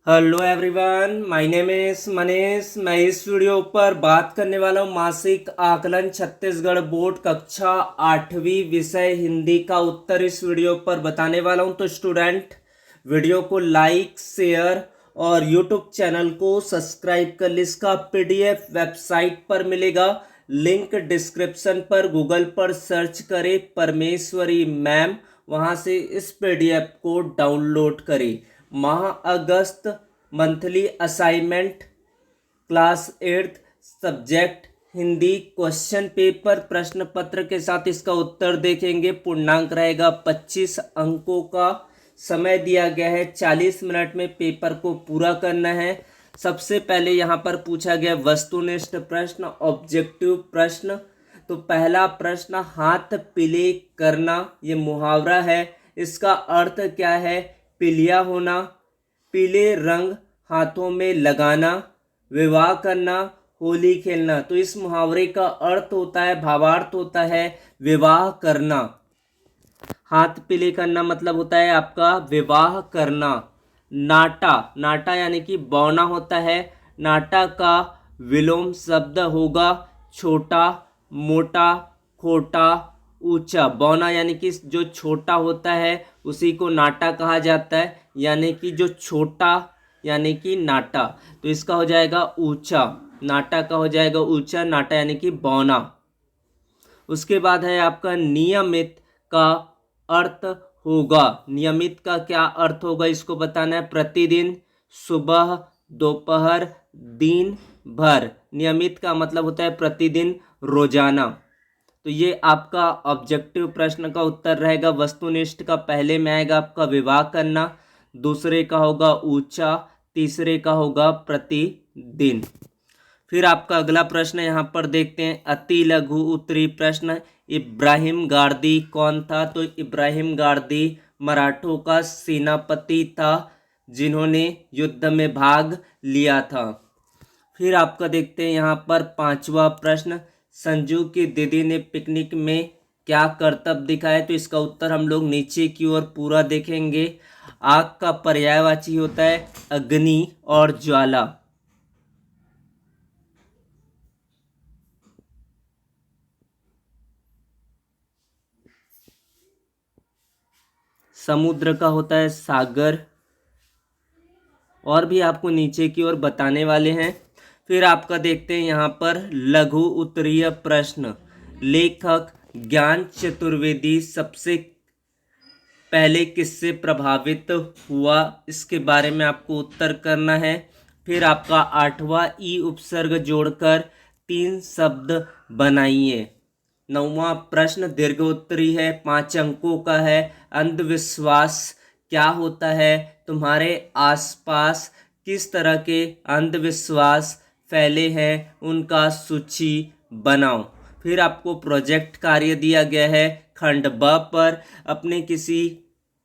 Hello everyone, my name is Manish. मैं इस video पर बात करने वाला हूँ मासिक आकलन छत्तीसगढ़ बोर्ड कक्षा 8वीं विषय हिंदी का उत्तर इस वीडियो पर बताने वाला हूँ। तो स्टूडेंट, वीडियो को लाइक, शेयर और यूट्यूब चैनल को सब्सक्राइब कर ली। इसका पीडीएफ वेबसाइट पर मिलेगा, लिंक डिस्क्रिप्शन पर। गूगल पर सर्च करें परमेश्वरी मैम, वहाँ से इस पीडीएफ को डाउनलोड करें। माह अगस्त monthly assignment class 8 subject Hindi question paper प्रश्न पत्र के साथ इसका उत्तर देखेंगे। पूर्णांक रहेगा 25 अंकों का। समय दिया गया है 40 मिनट में पेपर को पूरा करना है। सबसे पहले यहाँ पर पूछा गया वस्तुनिष्ठ प्रश्न, ऑब्जेक्टिव प्रश्न। तो पहला प्रश्न, हाथ पीले करना, ये मुहावरा है। इसका अर्थ क्या है? पीलिया होना, पीले रंग हाथों में लगाना, विवाह करना, होली खेलना। तो इस मुहावरे का अर्थ होता है, भावार्थ होता है विवाह करना। हाथ पीले करना मतलब होता है आपका विवाह करना। नाटा, नाटा यानी कि बौना होता है। नाटा का विलोम शब्द होगा छोटा, मोटा, खोटा, ऊंचा। बौना यानी कि जो छोटा होता है उसी को नाटा कहा जाता है, यानी कि जो छोटा यानी कि नाटा। तो इसका हो जाएगा ऊंचा, नाटा का हो जाएगा ऊंचा, नाटा यानी कि बौना। उसके बाद है आपका नियमित का अर्थ होगा। नियमित का क्या अर्थ होगा इसको बताना है। प्रतिदिन, सुबह, दोपहर, दिन भर। नियमित का मतलब होता है प्रतिदिन, रोजाना। तो ये आपका ऑब्जेक्टिव प्रश्न का उत्तर रहेगा। वस्तुनिष्ठ का पहले में आएगा आपका विवाह करना, दूसरे का होगा ऊंचा, तीसरे का होगा प्रतिदिन। फिर आपका अगला प्रश्न यहाँ पर देखते हैं, अति लघु उत्तरी प्रश्न। इब्राहिम गारदी कौन था? तो इब्राहिम गारदी मराठों का सेनापति था जिन्होंने युद्ध में भाग लिया था। फिर आपका देखते हैं यहाँ पर पांचवा प्रश्न, संजू की दीदी ने पिकनिक में क्या करतब दिखाया? तो इसका उत्तर हम लोग नीचे की ओर पूरा देखेंगे। आग का पर्यायवाची होता है अग्नि और ज्वाला। समुद्र का होता है सागर। और भी आपको नीचे की ओर बताने वाले हैं। फिर आपका देखते हैं यहाँ पर लघु उत्तरीय प्रश्न। लेखक ज्ञान चतुर्वेदी सबसे पहले किससे प्रभावित हुआ? इसके बारे में आपको उत्तर करना है। फिर आपका आठवां, ई उपसर्ग जोड़कर 3 शब्द बनाइए। नौवां प्रश्न दीर्घोत्तरी है, 5 अंकों का है। अंधविश्वास क्या होता है? तुम्हारे आसपास किस तरह के अंधविश्वास फैले हैं उनका सूची बनाओ। फिर आपको प्रोजेक्ट कार्य दिया गया है खंड ब पर, अपने किसी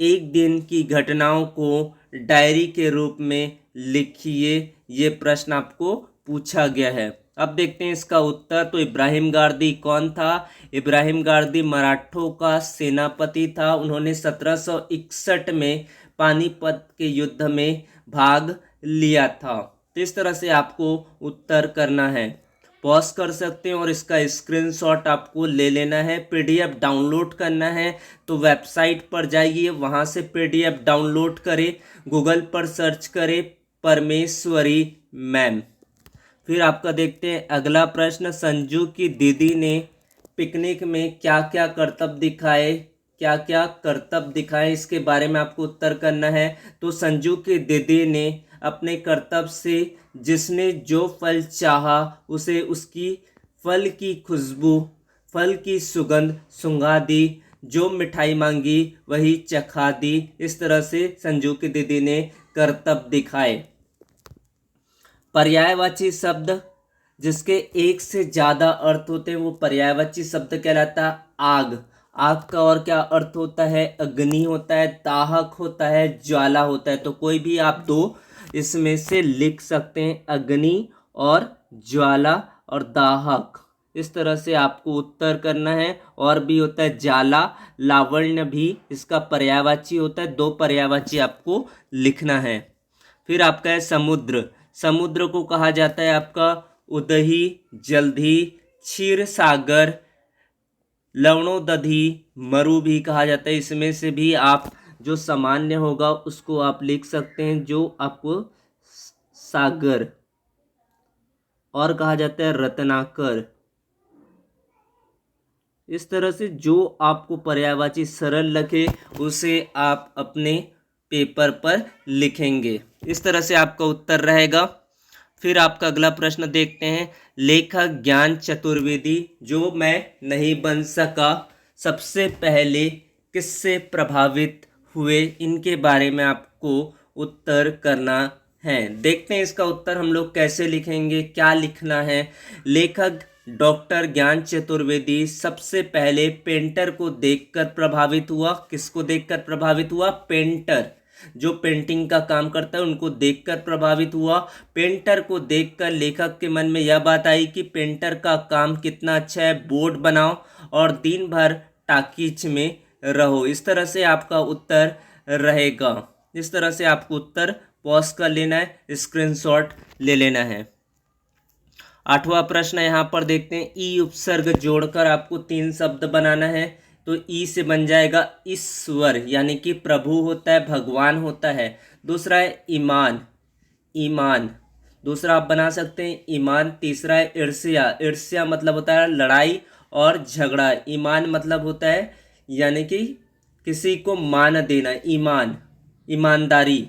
एक दिन की घटनाओं को डायरी के रूप में लिखिए। ये प्रश्न आपको पूछा गया है। अब देखते हैं इसका उत्तर। तो इब्राहिम गारदी कौन था? इब्राहिम गारदी मराठों का सेनापति था। उन्होंने 1761 में पानीपत के युद्ध में भाग लिया था। तो इस तरह से आपको उत्तर करना है। पॉज कर सकते हैं और इसका स्क्रीनशॉट आपको ले लेना है। पीडीएफ डाउनलोड करना है तो वेबसाइट पर जाइए, वहाँ से पीडीएफ डाउनलोड करें। गूगल पर सर्च करें परमेश्वरी मैम। फिर आपका देखते हैं अगला प्रश्न, संजू की दीदी ने पिकनिक में क्या क्या करतब दिखाए? क्या क्या करतब दिखाए इसके बारे में आपको उत्तर करना है। तो संजू की दीदी ने अपने करतब से जिसने जो फल चाहा उसे उसकी फल की खुशबू, फल की सुगंध सूंघा दी। जो मिठाई मांगी वही चखा दी। इस तरह से संजू की दीदी ने करतब दिखाए। पर्यायवाची शब्द जिसके एक से ज़्यादा अर्थ होते हैं वो पर्यायवाची शब्द कहलाता है। आग, आग का और क्या अर्थ होता है? अग्नि होता है, दाहक होता है, ज्वाला होता है। तो कोई भी आप दो इसमें से लिख सकते हैं, अग्नि और ज्वाला और दाहक। इस तरह से आपको उत्तर करना है। और भी होता है जाला, लावण्य भी इसका पर्यायवाची होता है। 2 पर्यायवाची आपको लिखना है। फिर आपका है समुद्र। समुद्र को कहा जाता है आपका उदही, जलधि, क्षीर सागर, लवणोदधि, मरु भी कहा जाता है। इसमें से भी आप जो सामान्य होगा उसको आप लिख सकते हैं, जो आपको सागर, और कहा जाता है रत्नाकर। इस तरह से जो आपको पर्यायवाची सरल लगे उसे आप अपने पेपर पर लिखेंगे। इस तरह से आपका उत्तर रहेगा। फिर आपका अगला प्रश्न देखते हैं। लेखक ज्ञान चतुर्वेदी जो मैं नहीं बन सका सबसे पहले किससे प्रभावित हुए, इनके बारे में आपको उत्तर करना है। देखते हैं इसका उत्तर हम लोग कैसे लिखेंगे, क्या लिखना है। लेखक डॉक्टर ज्ञान चतुर्वेदी सबसे पहले पेंटर को देखकर प्रभावित हुआ। किसको देखकर प्रभावित हुआ? पेंटर, जो पेंटिंग का काम करता है उनको देखकर प्रभावित हुआ। पेंटर को देखकर लेखक के मन में यह बात आई कि पेंटर का काम कितना अच्छा है, बोर्ड बनाओ और दिन भर टाकीज में रहो। इस तरह से आपका उत्तर रहेगा। इस तरह से आपको उत्तर पॉज कर लेना है, स्क्रीनशॉट ले लेना है। 8वां प्रश्न यहाँ पर देखते हैं। ई उपसर्ग जोड़कर आपको 3 शब्द बनाना है। तो ई से बन जाएगा ईश्वर, यानी कि प्रभु होता है, भगवान होता है। दूसरा है ईमान, ईमान दूसरा आप बना सकते हैं ईमान। तीसरा है ईर्ष्या, ईर्ष्या मतलब होता है लड़ाई और झगड़ा। ईमान मतलब होता है यानी कि किसी को मान देना, ईमान, ईमानदारी।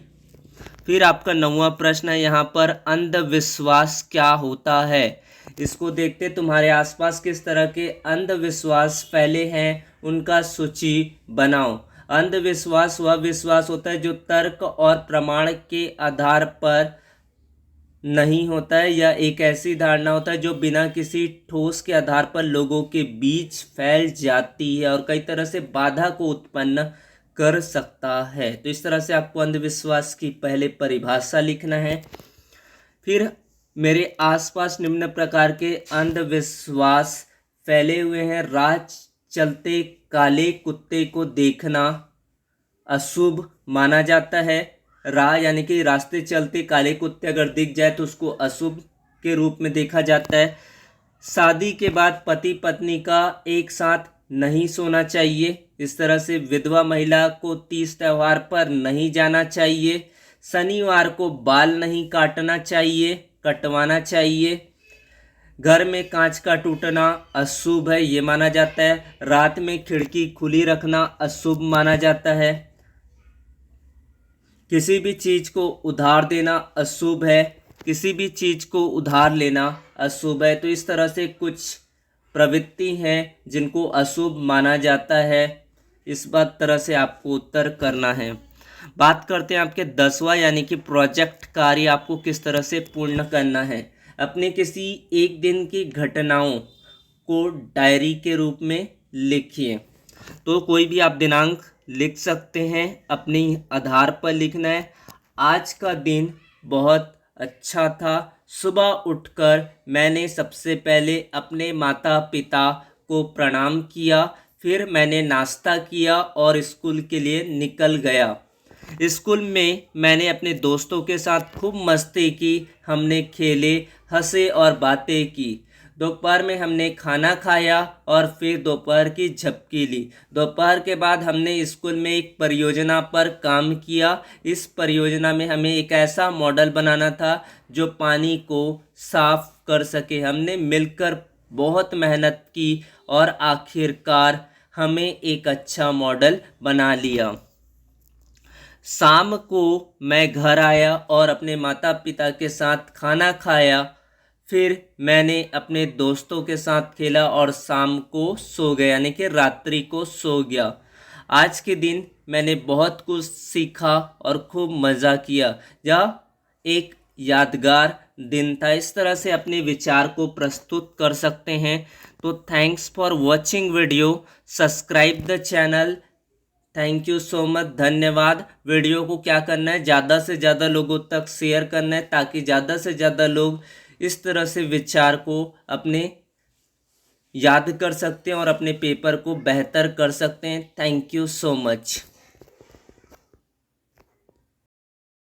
फिर आपका 9वां प्रश्न है यहाँ पर, अंधविश्वास क्या होता है। इसको देखते तुम्हारे आसपास किस तरह के अंधविश्वास फैले हैं उनका सूची बनाओ। अंधविश्वास वह विश्वास होता है जो तर्क और प्रमाण के आधार पर नहीं होता है, या एक ऐसी धारणा होता है जो बिना किसी ठोस के आधार पर लोगों के बीच फैल जाती है और कई तरह से बाधा को उत्पन्न कर सकता है। तो इस तरह से आपको अंधविश्वास की पहले परिभाषा लिखना है। फिर मेरे आसपास निम्न प्रकार के अंधविश्वास फैले हुए हैं। राह चलते काले कुत्ते को देखना अशुभ माना जाता है। राह यानी कि रास्ते चलते काले कुत्ते अगर दिख जाए तो उसको अशुभ के रूप में देखा जाता है। शादी के बाद पति पत्नी का एक साथ नहीं सोना चाहिए। इस तरह से विधवा महिला को तीज त्योहार पर नहीं जाना चाहिए। शनिवार को बाल नहीं काटना चाहिए, कटवाना चाहिए। घर में कांच का टूटना अशुभ है, ये माना जाता है। रात में खिड़की खुली रखना अशुभ माना जाता है। किसी भी चीज़ को उधार देना अशुभ है, किसी भी चीज़ को उधार लेना अशुभ है। तो इस तरह से कुछ प्रवृत्ति हैं जिनको अशुभ माना जाता है। इस बात तरह से आपको उत्तर करना है। बात करते हैं आपके 10वां यानी कि प्रोजेक्ट कार्य आपको किस तरह से पूर्ण करना है। अपने किसी एक दिन की घटनाओं को डायरी के रूप में लिखिए। तो कोई भी आप दिनांक लिख सकते हैं, अपने आधार पर लिखना है। आज का दिन बहुत अच्छा था। सुबह उठकर मैंने सबसे पहले अपने माता पिता को प्रणाम किया, फिर मैंने नाश्ता किया और स्कूल के लिए निकल गया। स्कूल में मैंने अपने दोस्तों के साथ खूब मस्ती की, हमने खेले, हंसे और बातें की। दोपहर में हमने खाना खाया और फिर दोपहर की झपकी ली। दोपहर के बाद हमने स्कूल में एक परियोजना पर काम किया। इस परियोजना में हमें एक ऐसा मॉडल बनाना था जो पानी को साफ कर सके। हमने मिलकर बहुत मेहनत की और आखिरकार हमें एक अच्छा मॉडल बना लिया। शाम को मैं घर आया और अपने माता पिता के साथ खाना खाया, फिर मैंने अपने दोस्तों के साथ खेला और शाम को सो गया, यानी कि रात्रि को सो गया। आज के दिन मैंने बहुत कुछ सीखा और खूब मज़ा किया। यह एक यादगार दिन था। इस तरह से अपने विचार को प्रस्तुत कर सकते हैं। तो thanks for watching video, subscribe the channel. Thank you so much, धन्यवाद। वीडियो को क्या करना है, ज़्यादा से ज़्यादा लोगों तक शेयर करना है ताकि ज़्यादा से ज़्यादा लोग इस तरह से विचार को अपने याद कर सकते हैं और अपने पेपर को बेहतर कर सकते हैं। Thank you so much.